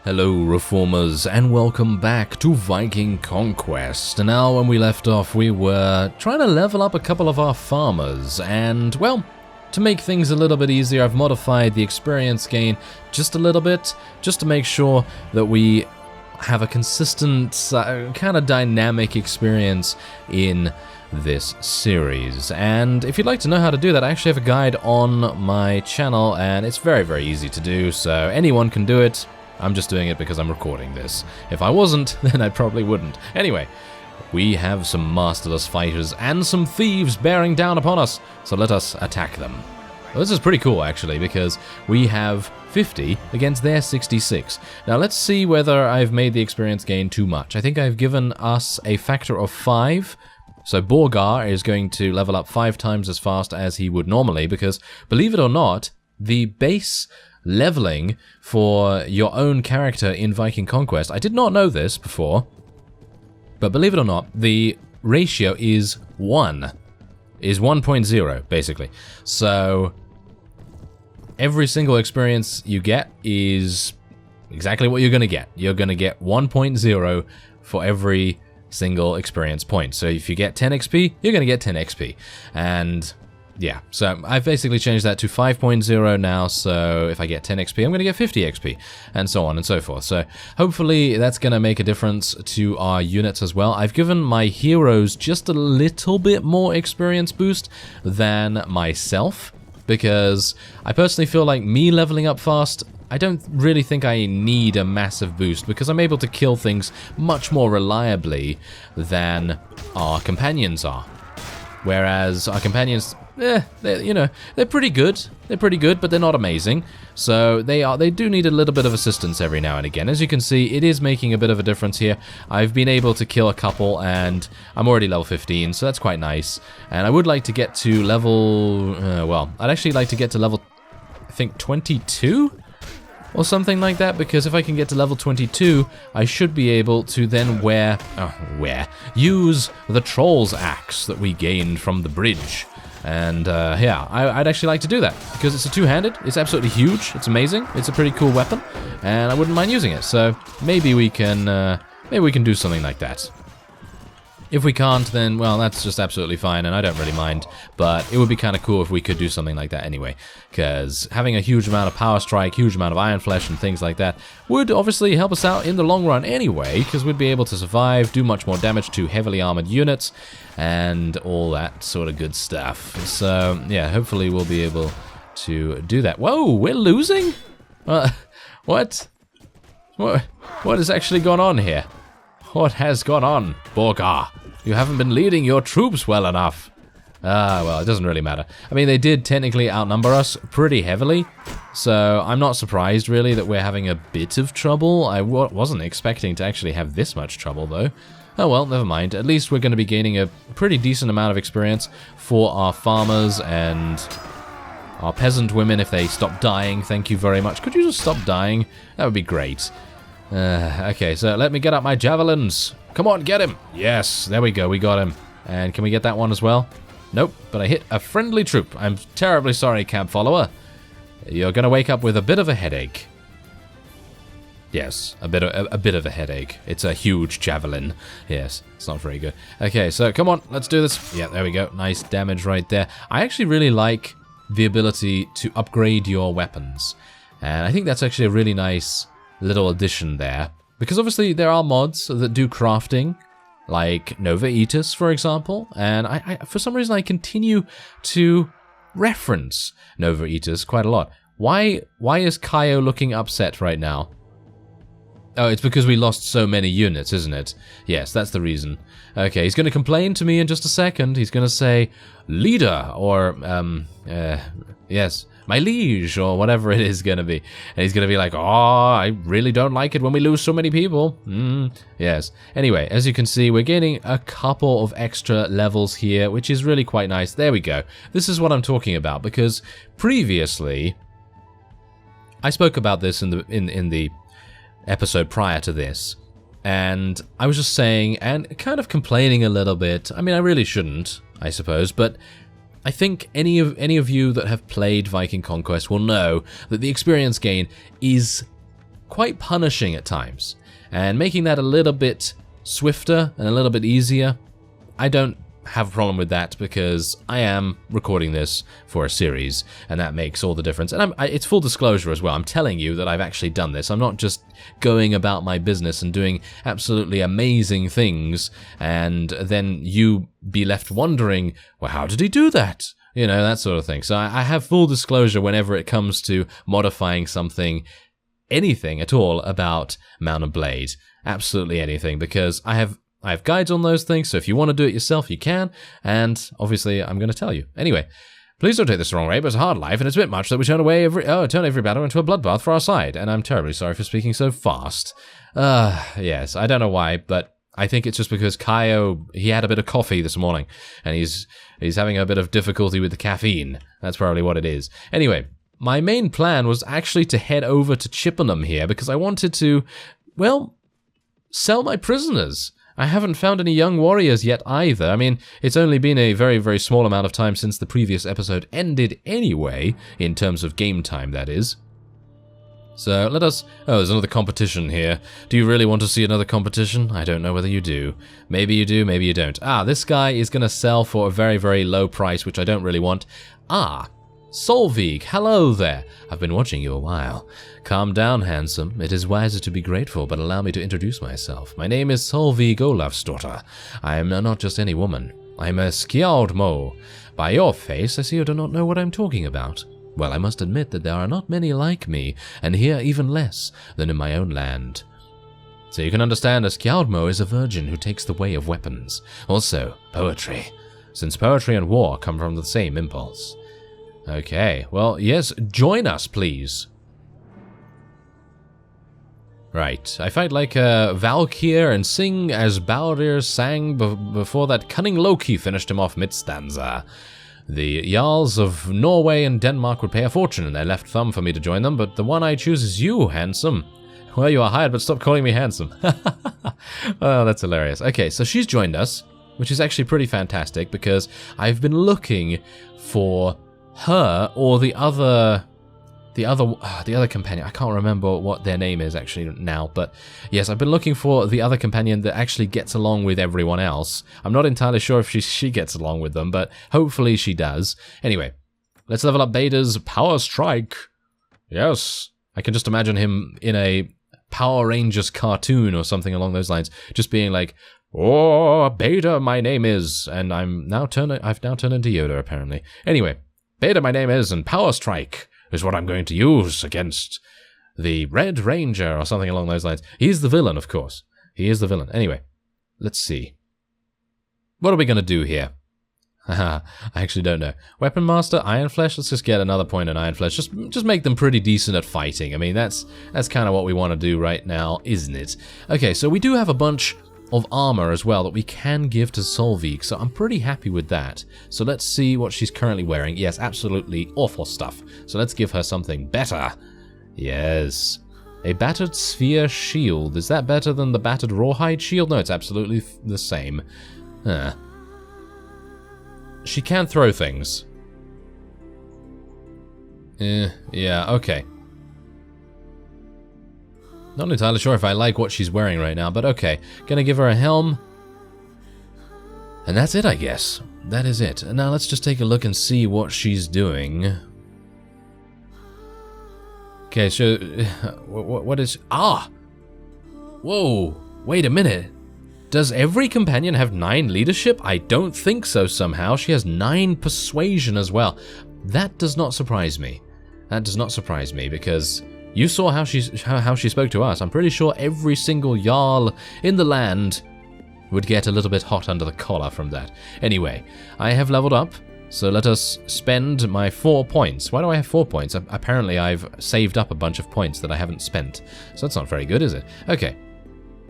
Hello Reformers, and welcome back to Viking Conquest. And now when we left off, we were trying to level up a couple of our farmers, and well, to make things a little bit easier, I've modified the experience gain just a little bit, just to make sure that we have a consistent, kind of dynamic experience in this series. And if you'd like to know how to do that, I actually have a guide on my channel, and it's very, very easy to do, so anyone can do it. I'm just doing it because I'm recording this. If I wasn't, then I probably wouldn't. Anyway, we have some masterless fighters and some thieves bearing down upon us, so let us attack them. Well, this is pretty cool, actually, because we have 50 against their 66. Now, let's see whether I've made the experience gain too much. I think I've given us a factor of 5. So Borgar is going to level up 5 times as fast as he would normally, because, believe it or not, the base leveling for your own character in Viking Conquest, I did not know this before, but believe it or not, the ratio is 1.0, basically. So every single experience you get is exactly what you're going to get. You're going to get 1.0 for every single experience point. So if you get 10 XP, you're going to get 10 XP. And yeah, so I've basically changed that to 5.0 now, so if I get 10 XP, I'm going to get 50 XP, and so on and so forth. So hopefully that's going to make a difference to our units as well. I've given my heroes just a little bit more experience boost than myself, because I personally feel like me leveling up fast, I don't really think I need a massive boost, because I'm able to kill things much more reliably than our companions are. Whereas our companions, they're pretty good. They're pretty good, but they're not amazing. So they do need a little bit of assistance every now and again. As you can see, it is making a bit of a difference here. I've been able to kill a couple, and I'm already level 15, so that's quite nice. And I would like to get to level, I'd actually like to get to level, I think, 22? Or something like that, because if I can get to level 22, I should be able to then use the Troll's Axe that we gained from the bridge. And yeah, I'd actually like to do that, because it's a two-handed, it's absolutely huge, it's amazing, it's a pretty cool weapon, and I wouldn't mind using it. So maybe we can do something like that. If we can't, then, well, that's just absolutely fine, and I don't really mind, but it would be kind of cool if we could do something like that anyway, because having a huge amount of Power Strike, huge amount of Iron Flesh, and things like that would obviously help us out in the long run anyway, because we'd be able to survive, do much more damage to heavily armored units, and all that sort of good stuff. So, yeah, hopefully we'll be able to do that. Whoa, we're losing? What? What has actually gone on here? What has gone on, Borgar? You haven't been leading your troops well enough. Well, it doesn't really matter. I mean, they did technically outnumber us pretty heavily, so I'm not surprised, really, that we're having a bit of trouble. I wasn't expecting to actually have this much trouble, though. Oh well, never mind. At least we're going to be gaining a pretty decent amount of experience for our farmers and our peasant women if they stop dying. Thank you very much. Could you just stop dying? That would be great. Okay, so let me get up my javelins. Come on, get him. Yes, there we go, we got him. And can we get that one as well? Nope, but I hit a friendly troop. I'm terribly sorry, camp follower. You're gonna wake up with a bit of a headache. Yes, a bit of a headache. It's a huge javelin. Yes, it's not very good. Okay, so come on, let's do this. Yeah, there we go. Nice damage right there. I actually really like the ability to upgrade your weapons. And I think that's actually a really nice little addition there, because obviously there are mods that do crafting, like Nova Eatus, for example, and I for some reason I continue to reference Nova Eatus quite a lot. Why is Kaio looking upset right now? Oh, it's because we lost so many units, isn't it? Yes, that's the reason. Okay, he's going to complain to me in just a second. He's going to say, leader, or, yes, my liege, or whatever it is going to be. And he's going to be like, oh, I really don't like it when we lose so many people. Yes. Anyway, as you can see, we're gaining a couple of extra levels here, which is really quite nice. There we go. This is what I'm talking about, because previously, I spoke about this in the episode prior to this, and I was just saying, and kind of complaining a little bit. I mean, I really shouldn't, I suppose, but I think any of you that have played Viking Conquest will know that the experience gain is quite punishing at times. And making that a little bit swifter and a little bit easier, I don't have a problem with that because I am recording this for a series, and that makes all the difference. And it's full disclosure as well. I'm telling you that I've actually done this. I'm not just going about my business and doing absolutely amazing things, and then you be left wondering, well, how did he do that? You know, that sort of thing. So I have full disclosure whenever it comes to modifying something, anything at all about Mount and Blade. Absolutely anything, because I have guides on those things, so if you want to do it yourself, you can, and obviously I'm going to tell you. Anyway, please don't take this the wrong way, but it's a hard life, and it's a bit much that we turn every battle into a bloodbath for our side, and I'm terribly sorry for speaking so fast. Yes, I don't know why, but I think it's just because Kaio, he had a bit of coffee this morning, and he's having a bit of difficulty with the caffeine. That's probably what it is. Anyway, my main plan was actually to head over to Chippenham here, because I wanted to, well, sell my prisoners. I haven't found any young warriors yet either. I mean, it's only been a very, very small amount of time since the previous episode ended anyway, in terms of game time, that is. So let us... Oh, there's another competition here. Do you really want to see another competition? I don't know whether you do. Maybe you do, maybe you don't. This guy is going to sell for a very, very low price, which I don't really want. Solveig, hello there. I've been watching you a while. Calm down, handsome. It is wiser to be grateful, but allow me to introduce myself. My name is Solveig Olafsdottir. I am not just any woman. I am a Skjaldmo. By your face, I see you do not know what I'm talking about. Well, I must admit that there are not many like me, and here even less than in my own land. So you can understand a Skjaldmo is a virgin who takes the way of weapons. Also, poetry. Since poetry and war come from the same impulse. Okay, well, yes, join us, please. Right, I fight like a Valkyr and sing as Baldur sang before that cunning Loki finished him off mid-stanza. The Jarls of Norway and Denmark would pay a fortune in their left thumb for me to join them, but the one I choose is you, handsome. Well, you are hired, but stop calling me handsome. Oh, that's hilarious. Okay, so she's joined us, which is actually pretty fantastic because I've been looking for her or the other companion. I can't remember what their name is actually now, but yes, I've been looking for the other companion that actually gets along with everyone else. I'm not entirely sure if she gets along with them, but hopefully she does. Anyway, let's level up Beta's Power Strike. Yes, I can just imagine him in a Power Rangers cartoon or something along those lines, just being like, "Oh, Beta, my name is," and I've now turned into Yoda apparently. Anyway, Beta, my name is, and Power Strike is what I'm going to use against the Red Ranger or something along those lines. He's the villain, of course. He is the villain. Anyway, let's see. What are we going to do here? Haha, I actually don't know. Weapon Master, Iron Flesh. Let's just get another point in Iron Flesh. Just make them pretty decent at fighting. I mean, that's kind of what we want to do right now, isn't it? Okay, so we do have a bunch of armor as well that we can give to Solveig, so I'm pretty happy with that. So let's see what she's currently wearing. Yes, absolutely awful stuff. So let's give her something better. Yes. A battered sphere shield. Is that better than the battered rawhide shield? No, it's absolutely the same. Huh. She can throw things. Yeah, okay. Not entirely sure if I like what she's wearing right now, but okay. Gonna give her a helm. And that's it, I guess. That is it. And now let's just take a look and see what she's doing. Okay, so... what is... Whoa! Wait a minute. Does every companion have 9 leadership? I don't think so somehow. She has 9 persuasion as well. That does not surprise me. That does not surprise me, because... You saw how she spoke to us. I'm pretty sure every single Jarl in the land would get a little bit hot under the collar from that. Anyway, I have leveled up, so let us spend my 4 points. Why do I have 4 points? Apparently I've saved up a bunch of points that I haven't spent. So that's not very good, is it? Okay,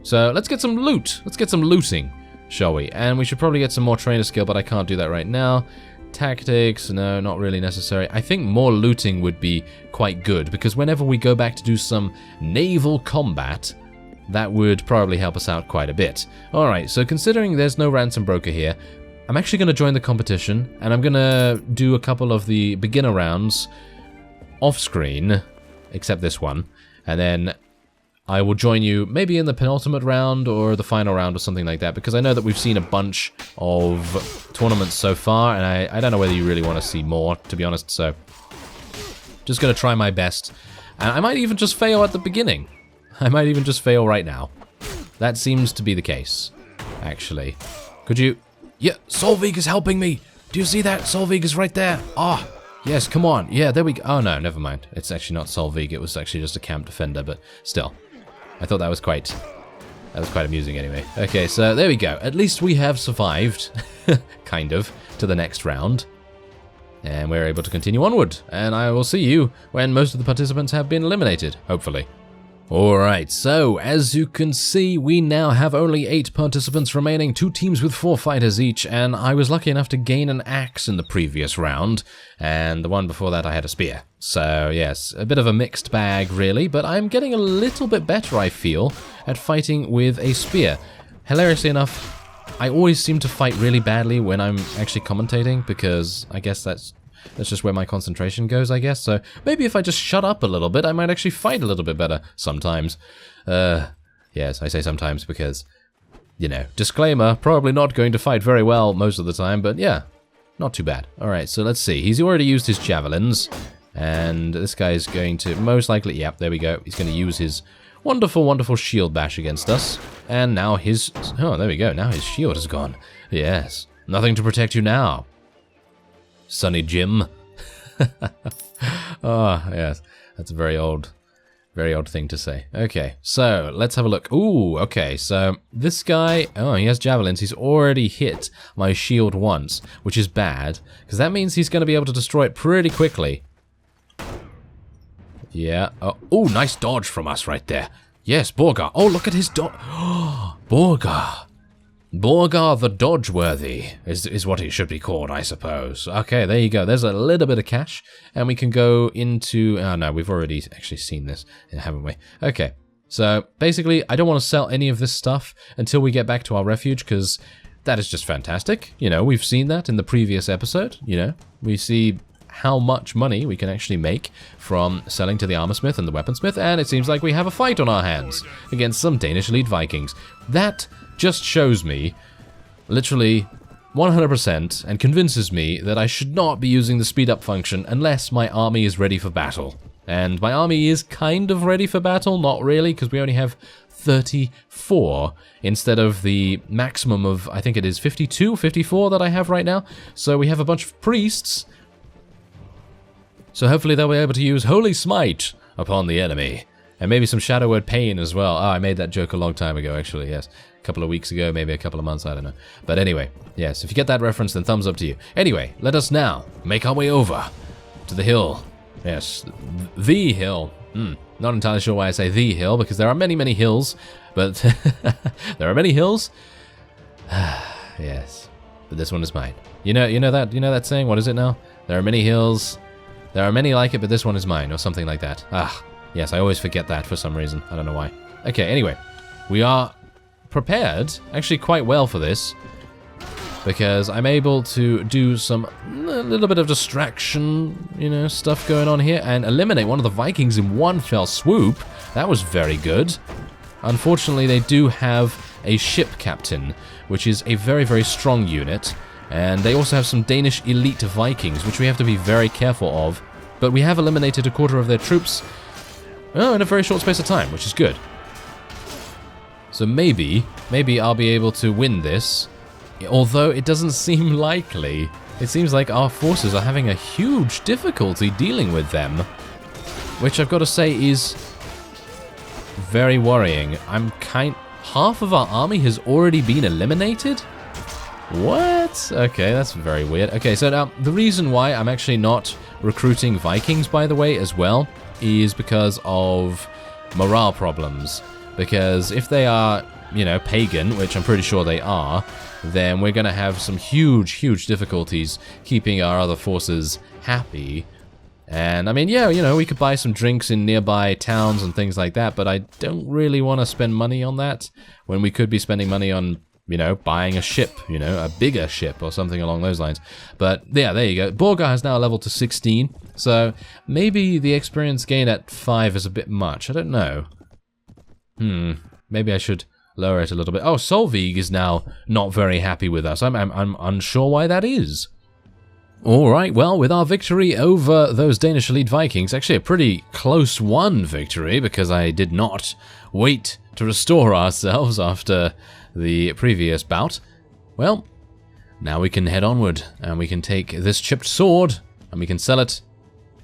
so let's get some loot. Let's get some looting, shall we? And we should probably get some more trainer skill, but I can't do that right now. Tactics, no, not really necessary. I think more looting would be quite good, because whenever we go back to do some naval combat, that would probably help us out quite a bit. Alright, so considering there's no ransom broker here, I'm actually going to join the competition, and I'm going to do a couple of the beginner rounds off-screen, except this one, and then I will join you maybe in the penultimate round or the final round or something like that, because I know that we've seen a bunch of tournaments so far, and I don't know whether you really want to see more, to be honest, so just going to try my best. And I might even just fail at the beginning. I might even just fail right now. That seems to be the case, actually. Could you... Yeah, Solveig is helping me! Do you see that? Solveig is right there! Ah! Oh, yes, come on. Yeah, there we go. Oh, no, never mind. It's actually not Solveig. It was actually just a camp defender, but still. I thought that was quite amusing anyway. Okay, so there we go. At least we have survived, kind of, to the next round. And we're able to continue onward. And I will see you when most of the participants have been eliminated, hopefully. Alright, so as you can see, we now have only 8 participants remaining, 2 teams with 4 fighters each, and I was lucky enough to gain an axe in the previous round, and the one before that I had a spear. So yes, a bit of a mixed bag really, but I'm getting a little bit better, I feel, at fighting with a spear. Hilariously enough, I always seem to fight really badly when I'm actually commentating, because I guess that's just where my concentration goes, I guess. So maybe if I just shut up a little bit, I might actually fight a little bit better sometimes. Yes, I say sometimes because, you know, disclaimer, probably not going to fight very well most of the time, but yeah, not too bad. Alright, so let's see. He's already used his javelins, and this guy is going to most likely, yep, there we go. He's going to use his wonderful, wonderful shield bash against us. And now his, oh, there we go. Now his shield is gone. Yes, nothing to protect you now, Sonny Jim. Oh, yes. That's a very old thing to say. Okay, so let's have a look. Ooh, okay, so this guy, oh, he has javelins. He's already hit my shield once, which is bad, because that means he's going to be able to destroy it pretty quickly. Yeah. Oh, nice dodge from us right there. Yes, Borgar. Oh, look at his dodge. Borgar. Borgar the Dodge-worthy is what he should be called, I suppose. Okay, there you go. There's a little bit of cash, and we can go into... Oh, no, we've already actually seen this, haven't we? Okay, so basically, I don't want to sell any of this stuff until we get back to our refuge, because that is just fantastic. You know, we've seen that in the previous episode, you know. We see how much money we can actually make from selling to the armorsmith and the weaponsmith, and it seems like we have a fight on our hands against some Danish elite Vikings. That just shows me, literally 100%, and convinces me that I should not be using the speed up function unless my army is ready for battle. And my army is kind of ready for battle, not really, because we only have 34 instead of the maximum of, I think it is 52, 54 that I have right now. So we have a bunch of priests. So hopefully they'll be able to use Holy Smite upon the enemy. And maybe some Shadow Word Pain as well. Oh, I made that joke a long time ago, actually, yes. A couple of weeks ago, maybe a couple of months, I don't know. But anyway, yes, if you get that reference, then thumbs up to you. Anyway, let us now make our way over to the hill. Yes, the hill. Not entirely sure why I say the hill, because there are many, many hills. But there are many hills. Yes, but this one is mine. You know that saying? What is it now? There are many hills. There are many like it, but this one is mine, or something like that. Ah, yes, I always forget that for some reason. I don't know why. Okay, anyway, we are prepared, actually quite well for this, because I'm able to do a little bit of distraction, you know, stuff going on here, and eliminate one of the Vikings in one fell swoop. That was very good. Unfortunately, they do have a ship captain, which is a very, very strong unit, and they also have some Danish elite Vikings, which we have to be very careful of, but we have eliminated a quarter of their troops, in a very short space of time, which is good. So maybe I'll be able to win this, although it doesn't seem likely. It seems like our forces are having a huge difficulty dealing with them, which I've got to say is very worrying. Half of our army has already been eliminated? What? Okay, that's very weird. Okay, so now, the reason why I'm actually not recruiting Vikings, by the way, as well, is because of morale problems. Because if they are, you know, pagan, which I'm pretty sure they are, then we're going to have some huge, huge difficulties keeping our other forces happy. And, I mean, yeah, you know, we could buy some drinks in nearby towns and things like that, but I don't really want to spend money on that when we could be spending money on, you know, buying a ship, you know, a bigger ship or something along those lines. But, yeah, there you go. Borgar has now leveled to 16, so maybe the experience gain at 5 is a bit much. I don't know. Maybe I should lower it a little bit. Oh, Solveig is now not very happy with us. I'm unsure why that is. Alright, well, with our victory over those Danish elite Vikings, actually a pretty close won victory, because I did not wait to restore ourselves after the previous bout. Well, now we can head onward, and we can take this chipped sword, and we can sell it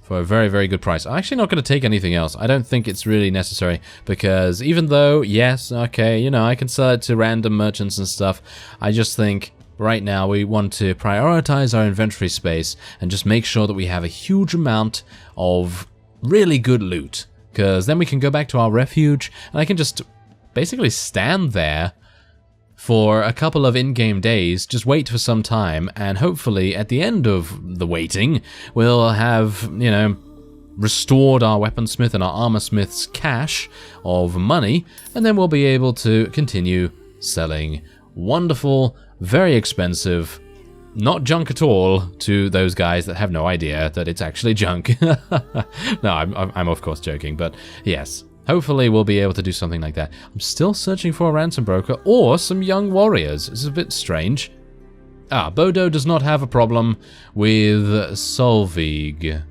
for a very, very good price. I'm actually not going to take anything else. I don't think it's really necessary, because even though, yes, okay, you know, I can sell it to random merchants and stuff, I just think right now we want to prioritize our inventory space and just make sure that we have a huge amount of really good loot, because then we can go back to our refuge, and I can just basically stand there for a couple of in-game days, just wait for some time, and hopefully at the end of the waiting, we'll have, you know, restored our weaponsmith and our armorsmith's cache of money, and then we'll be able to continue selling wonderful, very expensive, not junk at all, to those guys that have no idea that it's actually junk. No, I'm of course joking, but yes. Hopefully we'll be able to do something like that. I'm still searching for a ransom broker or some young warriors. This is a bit strange. Ah, Bodo does not have a problem with Solveig.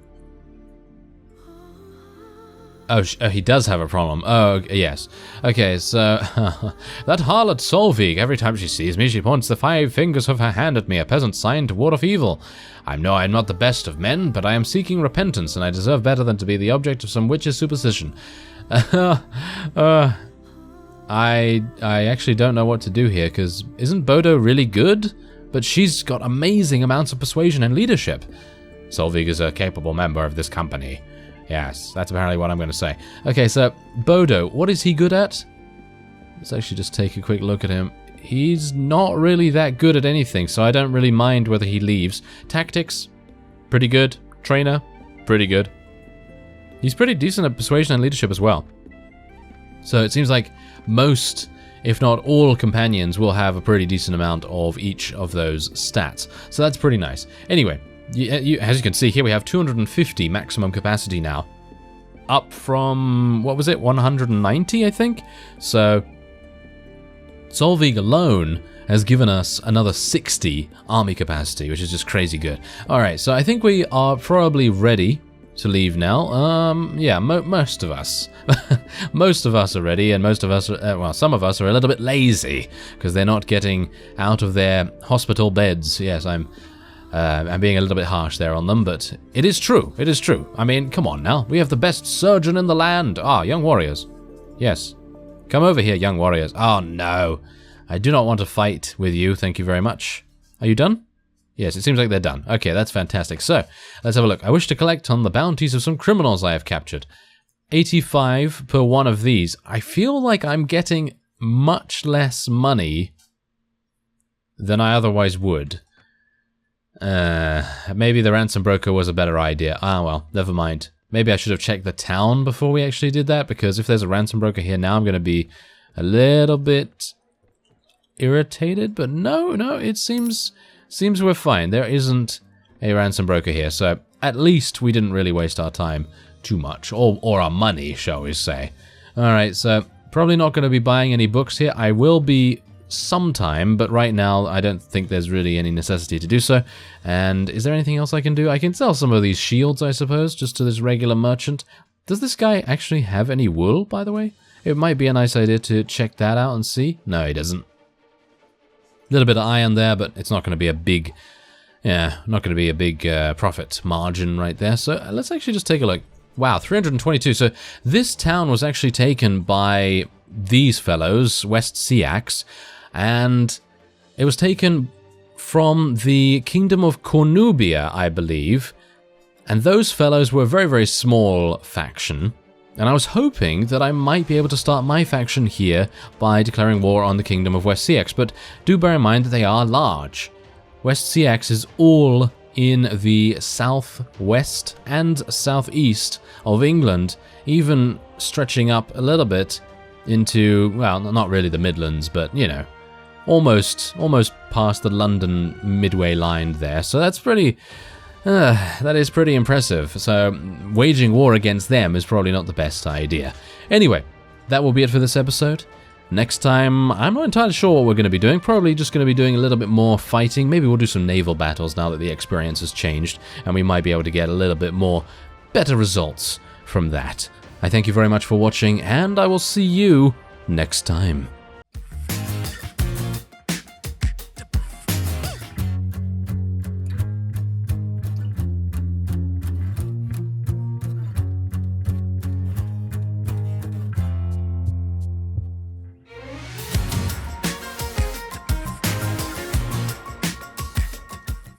Oh, he does have a problem. Oh, yes. Okay, so that harlot Solveig, every time she sees me, she points the 5 fingers of her hand at me, a peasant sign to ward off evil. I know I am not the best of men, but I am seeking repentance, and I deserve better than to be the object of some witch's superstition. I actually don't know what to do here, because isn't Bodo really good? But she's got amazing amounts of persuasion and leadership. Solveig is a capable member of this company. Yes, that's apparently what I'm going to say. Okay, so Bodo, what is he good at? Let's actually just take a quick look at him. He's not really that good at anything, so I don't really mind whether he leaves. Tactics, pretty good. Trainer, pretty good. He's pretty decent at persuasion and leadership as well. So it seems like most, if not all, companions will have a pretty decent amount of each of those stats. So that's pretty nice. Anyway, as you can see here, we have 250 maximum capacity now. Up from, what was it, 190, I think? So Solveig alone has given us another 60 army capacity, which is just crazy good. Alright, so I think we are probably ready to leave now. Yeah, most of us. Most of us are ready, and most of us are, well, some of us are a little bit lazy, because they're not getting out of their hospital beds. Yes, I'm being a little bit harsh there on them, but it is true. It is true. I mean, come on now. We have the best surgeon in the land. Ah, young warriors. Yes. Come over here, young warriors. Oh, no. I do not want to fight with you. Thank you very much. Are you done? Yes, it seems like they're done. Okay, that's fantastic. So, let's have a look. I wish to collect on the bounties of some criminals I have captured. 85 per one of these. I feel like I'm getting much less money than I otherwise would. Maybe the ransom broker was a better idea. Ah, well, never mind. Maybe I should have checked the town before we actually did that, because if there's a ransom broker here now, I'm going to be a little bit irritated. But no, it seems we're fine. There isn't a ransom broker here, so at least we didn't really waste our time too much, or our money, shall we say. Alright, so probably not going to be buying any books here. I will be sometime, but right now I don't think there's really any necessity to do so. And is there anything else I can do? I can sell some of these shields, I suppose, just to this regular merchant. Does this guy actually have any wool, by the way? It might be a nice idea to check that out and see. No, he doesn't. A little bit of iron there, but it's not going to be a big, not going to be a big profit margin right there. So let's actually just take a look. Wow, 322. So this town was actually taken by these fellows, West Seax, and it was taken from the Kingdom of Cornubia, I believe. And those fellows were a very, very small faction. And I was hoping that I might be able to start my faction here by declaring war on the Kingdom of West Seax, but do bear in mind that they are large. West Seax is all in the southwest and southeast of England, even stretching up a little bit into, well, not really the Midlands, but, you know, almost past the London midway line there. So that's pretty... that is pretty impressive, so waging war against them is probably not the best idea. Anyway, that will be it for this episode. Next time, I'm not entirely sure what we're going to be doing. Probably just going to be doing a little bit more fighting. Maybe we'll do some naval battles now that the experience has changed, and we might be able to get a little bit more better results from that. I thank you very much for watching, and I will see you next time.